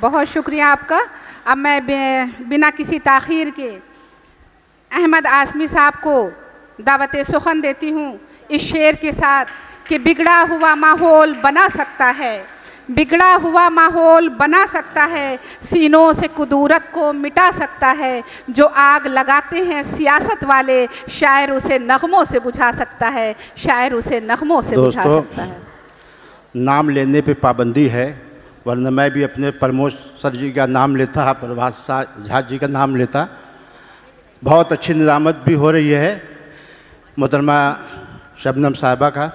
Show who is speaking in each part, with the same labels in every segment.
Speaker 1: बहुत शुक्रिया आपका। अब मैं बिना किसी ताख़ीर के अहमद आज़मी साहब को दावत सुख़न देती हूँ इस शेर के साथ कि बिगड़ा हुआ माहौल बना सकता है, बिगड़ा हुआ माहौल बना सकता है, सीनों से कुदूरत को मिटा सकता है। जो आग लगाते हैं सियासत वाले, शायर उसे नग़मों से बुझा सकता है, शायर उसे नग़मों से बुझा सकता है।
Speaker 2: नाम लेने पे पाबंदी है, वरना मैं भी अपने प्रमोद सर जी का नाम लेता, प्रभास झा जी का नाम लेता। बहुत अच्छी निज़ामत भी हो रही है मोहतरमा शबनम साहिबा का,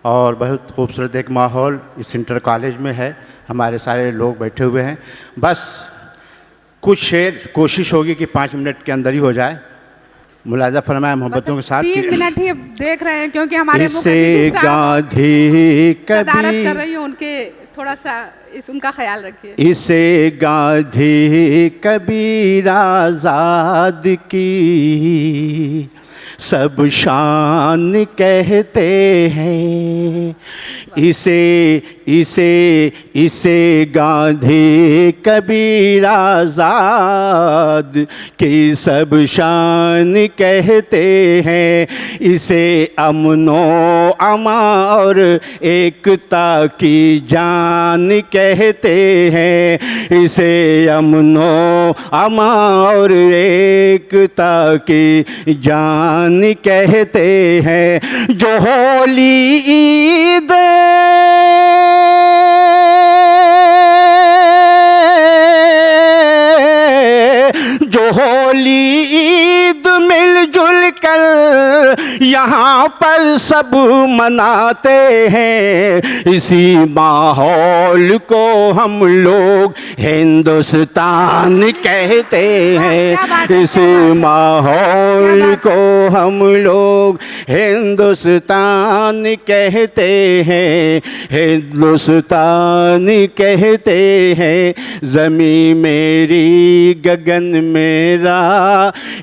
Speaker 2: और बहुत खूबसूरत एक माहौल इस इंटर कॉलेज में है। हमारे सारे लोग बैठे हुए हैं। बस कुछ शेर कोशिश होगी कि 5 मिनट के अंदर ही हो जाए। मुलाजा फरमाया मोहब्बतों के साथ।
Speaker 1: 3 मिनट ही देख रहे हैं क्योंकि हमारे
Speaker 2: इसे गांधी कभी
Speaker 1: कर रही हूँ, उनके थोड़ा सा उनका ख्याल रखिए।
Speaker 2: इसे गांधी कबीर आज़ाद की सब शान कहते हैं। इसे गांधी कबीर आज़ाद की सब शान कहते हैं। इसे अमनो अमा और एकता की जान कहते हैं। इसे अमनो अमा और एकता की जान कहते हैं। जो होली ईद जो होली ईद मिलजुल कर यहाँ पर सब मनाते हैं। इसी माहौल को हम लोग हिंदुस्तान कहते हैं। इसी माहौल को हम लोग हिंदुस्तान कहते हैं। हिंदुस्तान कहते हैं। ज़मीं मेरी गगन मेरा,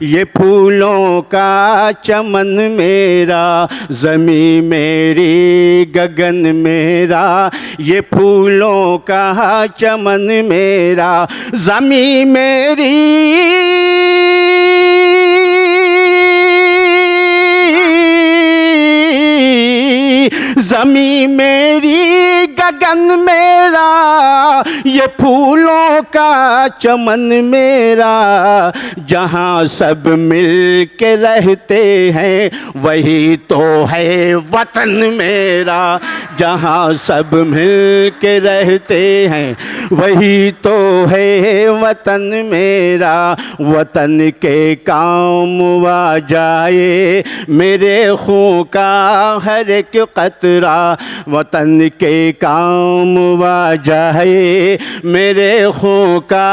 Speaker 2: ये फूलों का चमन मेरा। ज़मीं मेरी गगन मेरा, ये फूलों का चमन मेरा। ज़मीं मेरी ज़मीं मेरी गगन मेरा, ये फूलों का चमन मेरा। जहाँ सब मिल के रहते हैं वही तो है वतन मेरा। जहाँ सब मिल के रहते हैं वही तो है वतन मेरा। वतन के काम आ जाए मेरे खून का हर एक कतरा। वतन के काम आ जाए मेरे खून का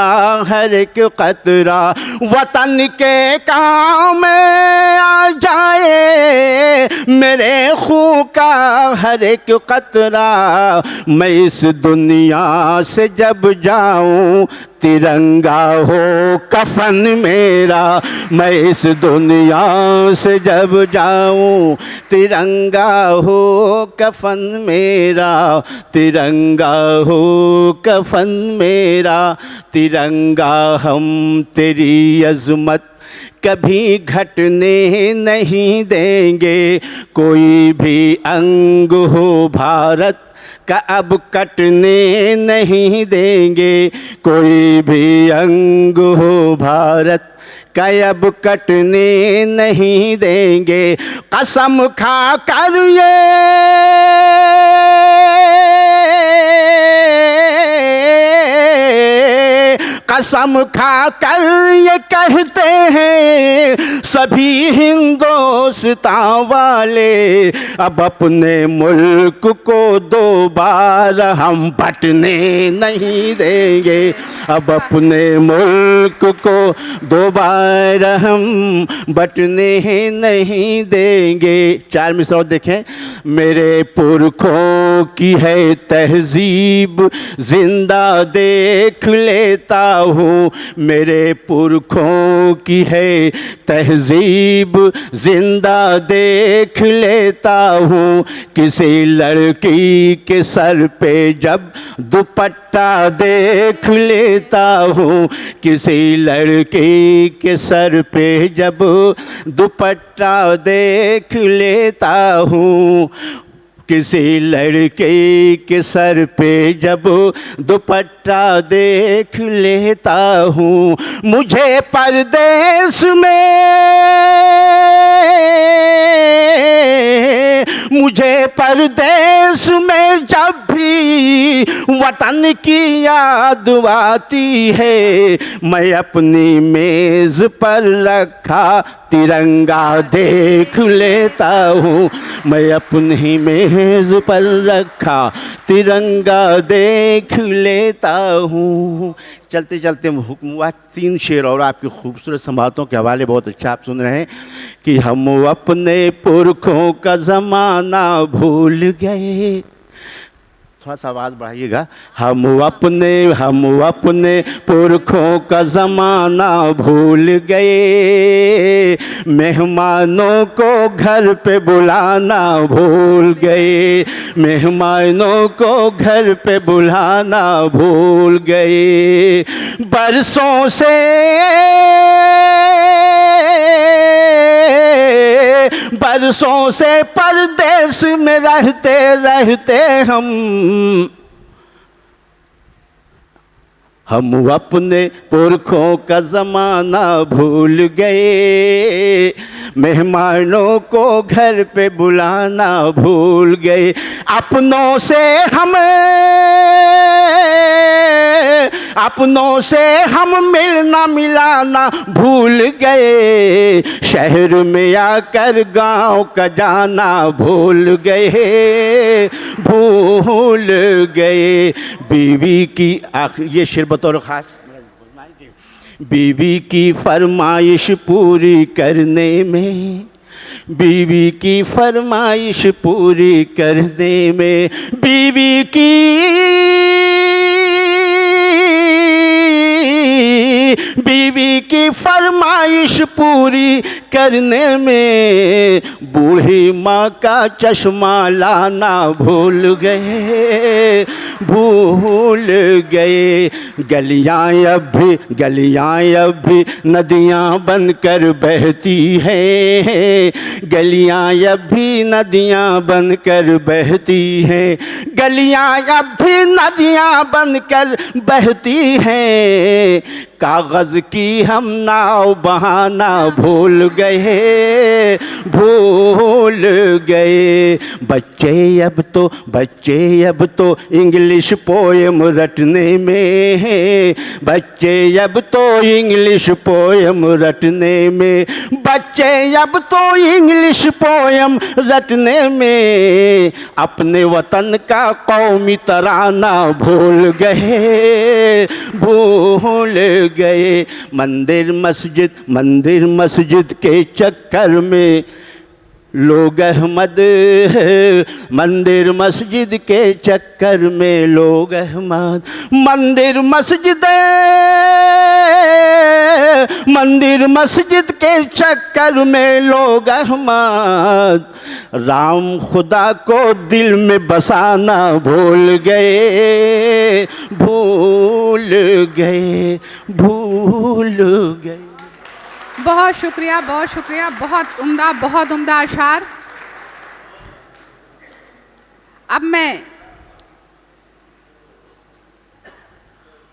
Speaker 2: हर एक कतरा। वतन के काम आ जाए मेरे खून का हर एक कतरा। मैं इस दुनिया से जब जाऊं तिरंगा हो कफन मेरा। मैं इस दुनिया से जब जाऊं तिरंगा हो कफन मेरा। तिरंगा हो कफन मेरा। तिरंगा हम तेरी अज़मत कभी घटने नहीं देंगे। कोई भी अंग हो भारत का अब कटने नहीं देंगे। कोई भी अंग हो भारत का अब कटने नहीं देंगे। कसम खा कर ये कसम खा कर ये कहते हैं सभी हिंदुस्तान वाले, अब अपने मुल्क को दोबारा हम बटने नहीं देंगे। अब अपने मुल्क को दोबारा हम बटने नहीं देंगे। 4 मिसरा और देखें। मेरे पुरखों की है तहजीब जिंदा देख लेता हूँ, मेरे पुरखों की है तहजीब जिंदा देख लेता हूँ। किसी लड़की के सर पे जब दुपट्टा देख लेता हूँ, किसी लड़की के सर पे जब दुपट्टा देख लेता हूँ, किसी लड़के के सर पे जब दुपट्टा देख लेता हूँ। मुझे परदेश में, मुझे परदेश में जब भी वतन की याद आती है, मैं अपनी मेज़ पर रखा तिरंगा देख लेता हूँ, मैं अपनी मेज़ पर रखा तिरंगा देख लेता हूँ। चलते चलते हुक्म हुआ 3 शेर और आपकी खूबसूरत संवादों के हवाले बहुत अच्छा आप सुन रहे हैं कि हम अपने पुरखों का ज़माना भूल गए। थोड़ा सा आवाज़ बढ़ाइएगा। हम अपने पुरखों का ज़माना भूल गए, मेहमानों को घर पे बुलाना भूल गए, मेहमानों को घर पे बुलाना भूल गए। बरसों से परदेश में रहते रहते हम अपने पुरखों का ज़माना भूल गए, मेहमानों को घर पे बुलाना भूल गए। अपनों से हम मिलना मिलाना भूल गए, शहर में आकर गांव का जाना भूल गए। बीवी की ये शेर बतौर ख़ास, बीवी की फरमाइश पूरी करने में, बीवी की फरमाइश पूरी करने में, बीवी की फरमाइश पूरी करने में, बूढ़ी माँ का चश्मा लाना भूल गए। गलियाँ अब भी नदियाँ बनकर बहती हैं, गलियाँ अब भी नदियाँ बनकर बहती हैं, गलियाँ अब भी नदियाँ बनकर बहती हैं। कागज़ की हम नाव बहाना भूल गए। बच्चे अब तो इंग्लिश पोएम रटने में हैं, बच्चे अब तो इंग्लिश पोएम रटने में, बच्चे अब तो इंग्लिश पोएम रटने में, अपने वतन का कौमी तराना भूल गए। मंदिर मस्जिद के चक्कर में लोग मंदिर मस्जिद के चक्कर में लोग मंदिर मस्जिद के चक्कर में लोग राम खुदा को दिल में बसाना भूल गए।
Speaker 1: बहुत शुक्रिया, बहुत उम्दा अशार। अब मैं